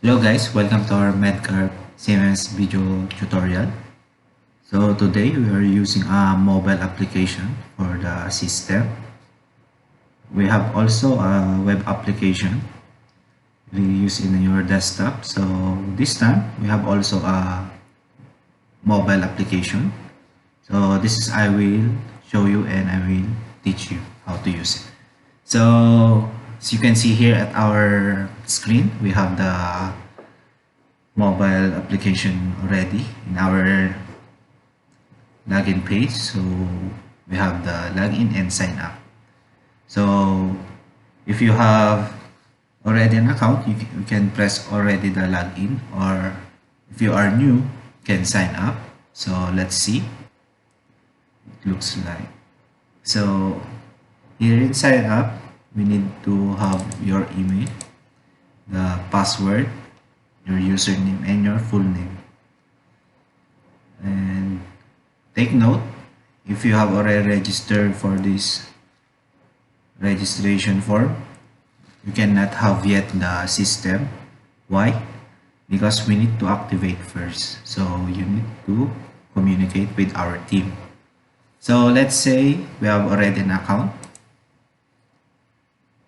Hello guys, welcome to our Medcart CMMS video tutorial. So today we are using a mobile application for the system. We have also a web application we use in your desktop. So this time we have also a mobile application. So this is I will show you and I will teach you how to use it. So as you can see here at our screen, we have the mobile application already in our login page. So we have the login and sign up. So if you have already an account, you can press already the login, or if you are new, you can sign up. So let's see. It looks like so here in sign up, we need to have your email, the password, your username, and your full name. And take note, if you have already registered for this registration form, you cannot have yet the system. Why? Because we need to activate first. So you need to communicate with our team. So let's say we have already an account.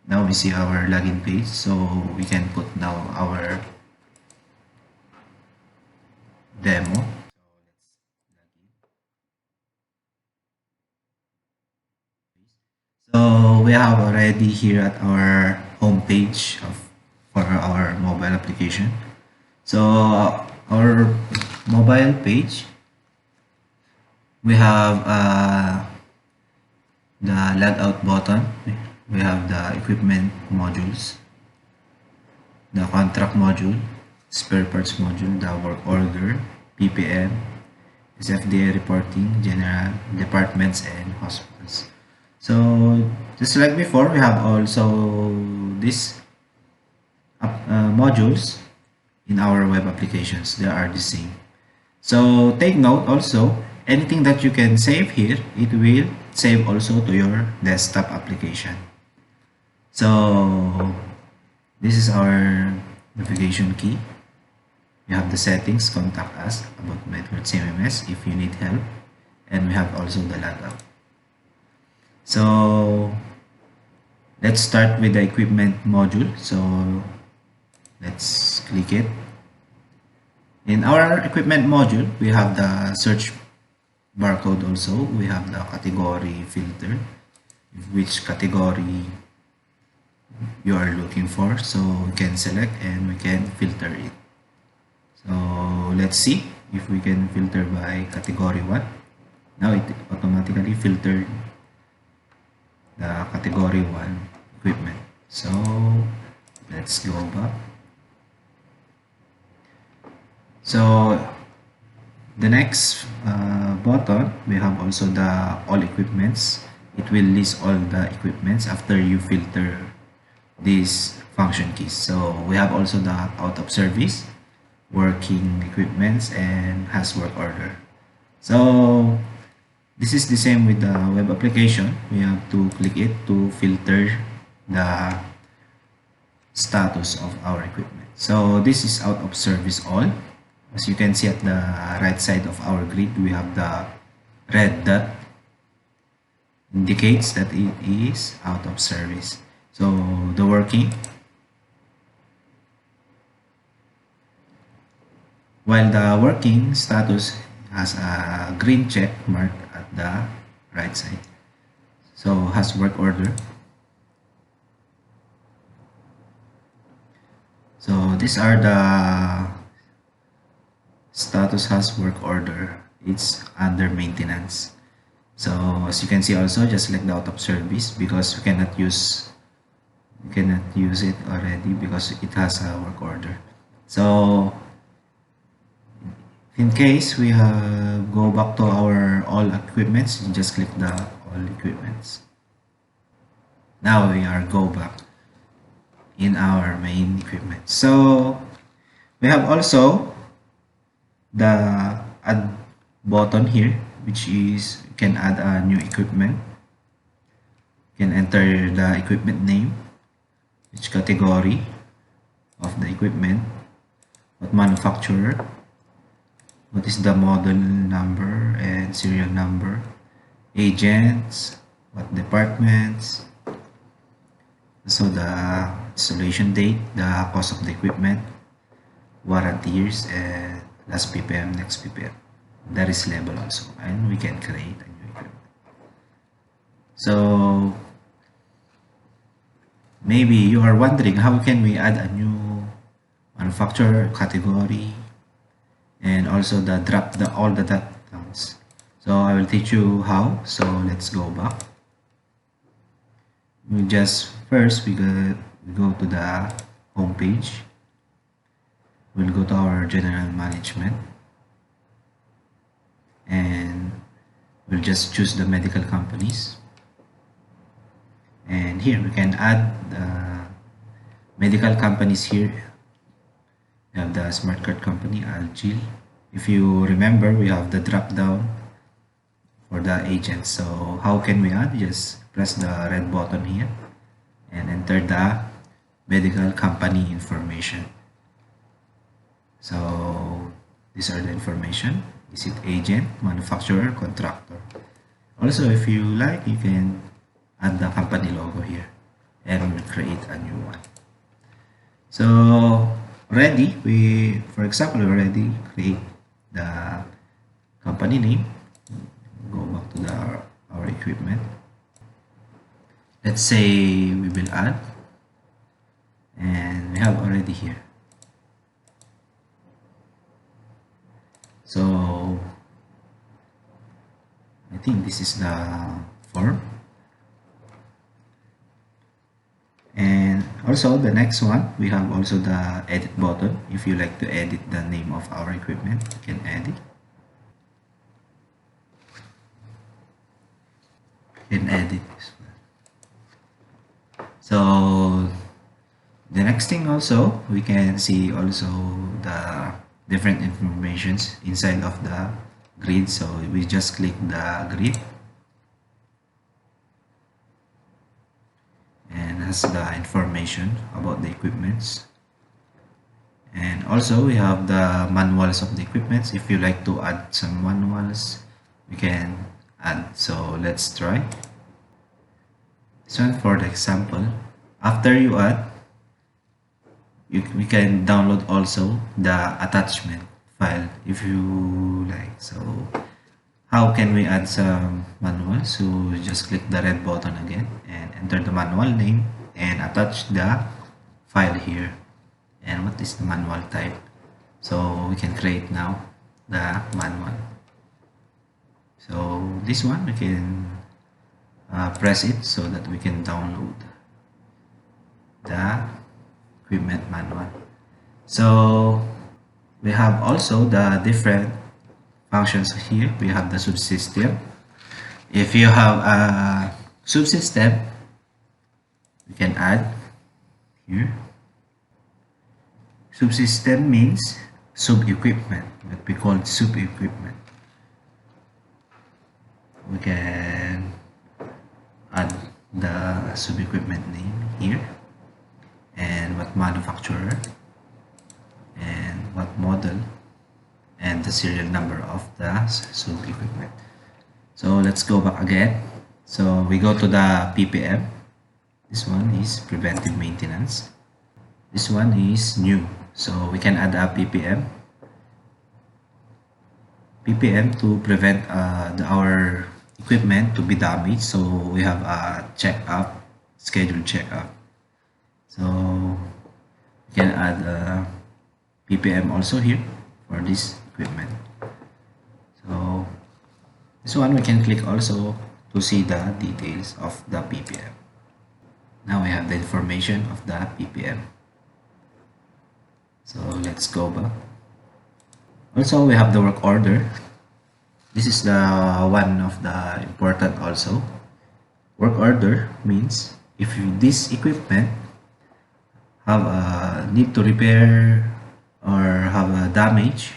Now we see our login page, so we can put now our demo. So we have already here at our home page for our mobile application. So our mobile page, we have the logout button. We have the equipment modules, the contract module, spare parts module, the work order, PPM, SFDA reporting, general departments, and hospitals. So just like before, we have also these modules in our web applications. They are the same. So take note also, anything that you can save here, it will save also to your desktop application. So this is our navigation key. We have the settings, contact us about Medcart CMMS if you need help, and we have also the logout. So let's start with the equipment module. So let's click it. In our equipment module, we have the search barcode also. We have the category filter, which category you are looking for. So we can select and we can filter it. So let's see if we can filter by category 1. Now it automatically filtered the category 1 equipment. So let's go back. So the next button, we have also the all equipments. It will list all the equipments after you filter these function keys. So we have also the out of service, working equipments, and has work order. So this is the same with the web application. We have to click it to filter the status of our equipment. So this is out of service all. As you can see at the right side of our grid, we have the red dot indicates that it is out of service. So the working, while the working status has a green check mark at the right side. So has work order. So these are the status has work order. It's under maintenance. So as you can see also, just like the out of service, because we cannot use it already because it has a work order. So in case we go back to our all equipments, you just click the all equipments. Now we are go back in our main equipment. So we have also the add button here, which is you can add a new equipment. You can enter the equipment name, which category of the equipment, what manufacturer, what is the model number and serial number, agents, what departments, so the installation date, the cost of the equipment, warranty years, and last ppm, next ppm. There is label also, and we can create a new equipment. So maybe you are wondering how can we add a new manufacturer category and also the all the drop downs. So I will teach you how. So let's go back. We just first we go to the home page. We'll go to our general management and we'll just choose the medical companies, and here we can add the medical companies. Here we have the smart card company Algil. If you remember, we have the drop down for the agent. So how can we add? Just press the red button here and enter the medical company information. So these are the information. Is it agent, manufacturer, contractor? Also, if you like, you can add the company logo here and we'll create a new one. So already for example, we already create the company name. Go back to our equipment. Let's say we will add, and we have already here. So I think this is the form. And also the next one, we have also the edit button. If you like to edit the name of our equipment, you can edit. You can edit this one. So the next thing also, we can see also the different informations inside of the grid. So we just click the grid and has the information about the equipments. And also we have the manuals of the equipments. If you like to add some manuals, we can add. So let's try this one for the example. After you add, we can download also the attachment file if you like. So how can we add some manual? So just click the red button again and enter the manual name and attach the file here. And what is the manual type? So we can create now the manual. So this one we can press it so that we can download the equipment manual. So we have also the different functions here. We have the subsystem. If you have a subsystem, we can add here. Subsystem means sub-equipment, what we call sub-equipment. We can add the sub-equipment name here and what manufacturer and what model and the serial number of the sub-equipment. So let's go back again. So we go to the ppm. This one is preventive maintenance. This one is new. So we can add a ppm to prevent our equipment to be damaged. So we have a check-up, scheduled check-up. So we can add a ppm also here for this equipment. So this one we can click also to see the details of the ppm. Now we have the information of the ppm. So let's go back. Also we have the work order. This is the one of the important also. Work order means if this equipment have a need to repair or have a damage,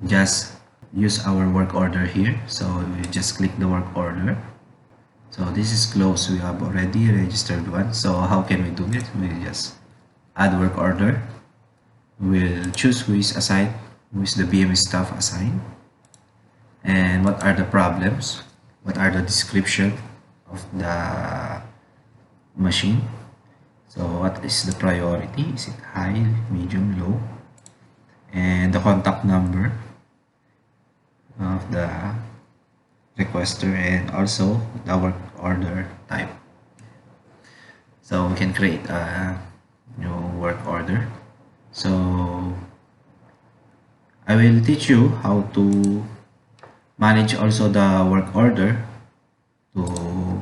just use our work order here. So we just click the work order. So this is closed. We have already registered one. So how can we do it? We just add work order. We'll choose who is assigned, who is the BMS staff assigned, and what are the problems, what are the description of the machine. So what is the priority? Is it high, medium, low? And the contact number of the requester, and also the work order type. So we can create a new work order. So I will teach you how to manage also the work order to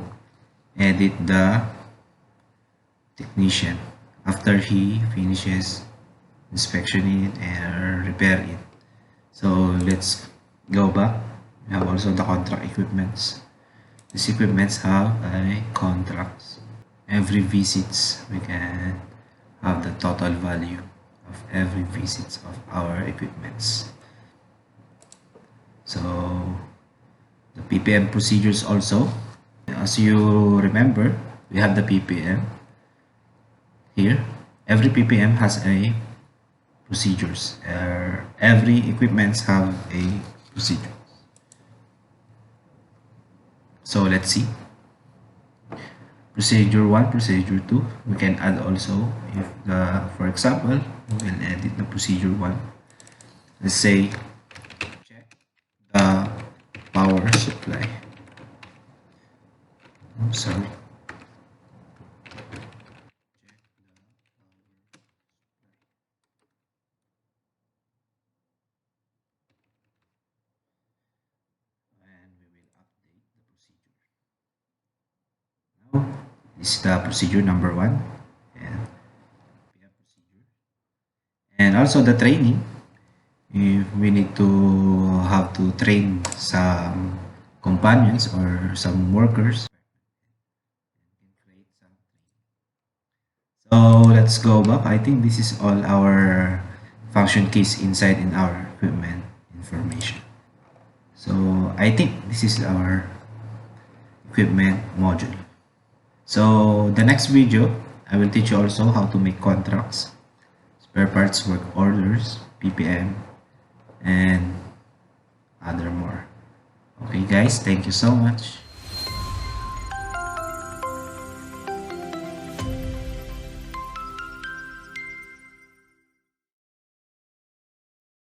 edit the technician after he finishes inspection it and repair it. So let's go back. We have also the contract equipments. These equipments have a contracts. Every visits we can have the total value of every visits of our equipments. So the PPM procedures also, as you remember, we have the PPM here. Every PPM has a procedures. Every equipments have a procedure. So let's see. Procedure 1, procedure 2. We can add also, if for example, we will edit the procedure 1. Let's say check the power supply. I'm sorry. And we will update the procedure. Now, this is the procedure number 1. And we have procedure. And also the training. If we need to have to train some companions or some workers. So let's go back. I think this is all our function keys inside in our equipment information. So I think this is our equipment module. So the next video, I will teach you also how to make contracts, spare parts work orders, PPM, and other more. Okay guys, thank you so much.